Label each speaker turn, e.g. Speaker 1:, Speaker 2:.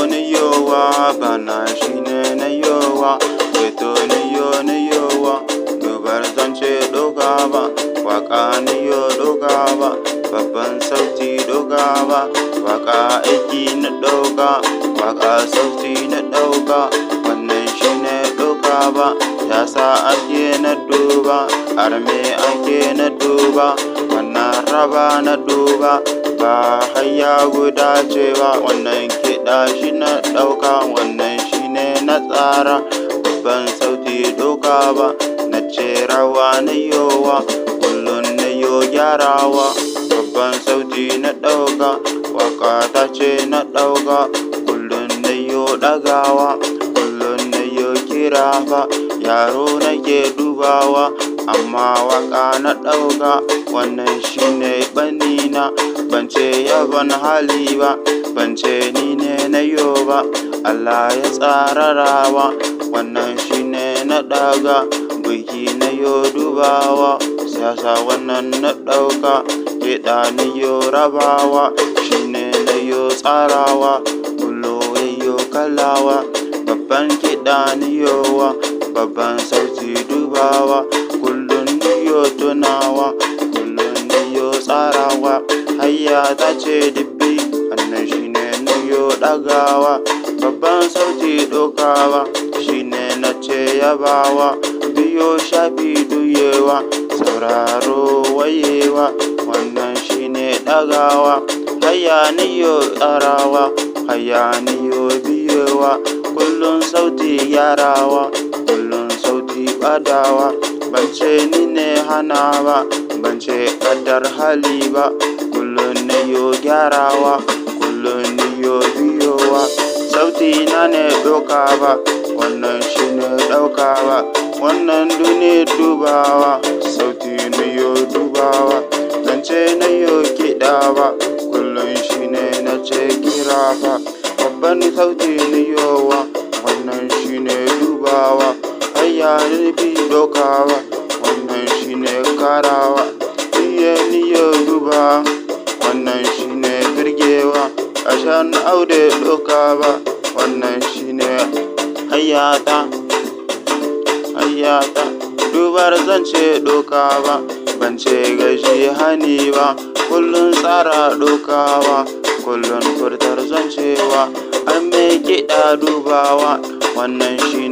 Speaker 1: ni yowa bana shine na yowa Beto ni yowa dubar zance doka ba waka ni yo doka ba babban sauti doka ba waka aiki na dauka waka sauti na dauka wannan shine doka ba yasa ake na duba arme ake na duba wannan raba na duba ba hayya guda ce ba wannan kiɗa shi na ɗauka wannan shine na tsara babban sauti doka ba na ce rawa na yowa kullum na yo gyarawa babban sauti na ɗauka waka ta ce na ɗauka kullum na yo ɗagawa kullum na yo kira ba yaro nake dubawa amma waka na ɗauka wannan shine ɓanina ban ce yaban hali ba ban ce ni ne na yo ba Allah ya tsara rawa wannan shine na ɗaga biki na yo dubawa siyasa wannan na ɗauka kiɗa ni yo rabawa shine na yo tsarawa kullo yo kalawa babban kiɗa ni yowa babban sauti dubawa kullum ni yo tunawa kullum ni yo tsarawa hayya ta ce dibbi wannan shine ni yo ɗagawa babban sauti ɗaukawa shine na ce yabawa biyo shafi duyewa sauraro wayewa wannan shine ɗagawa hayya ni yo tsarawa hayya ni yo biyewa kullum sauti gyarawa kullum sauti ɓadawa ban ce ni ne hana ba ban ce ƙaddar hali ba kullum ni yo gyarawa kullum ni yo biyowa sauti na ne ɗauka ba wannan shine ɗauka ba wannan duni dubawa sauti ni yo dubawa ban ce na yo kiɗa ba kullum shine na ce kira ba babban sauti ni yowa wannan shine dubawa hayya ni bi ɗaukawa wannan shine karawa iye ni yo duba wannan shine birgewa ashan aude ɗaukawa wannan shine hayyata dubar zance ɗaukawa ban ce gashi hani ba kullum tsara ɗaukawa kullum furtar zancewa an mai kiɗa dubawa wannan shine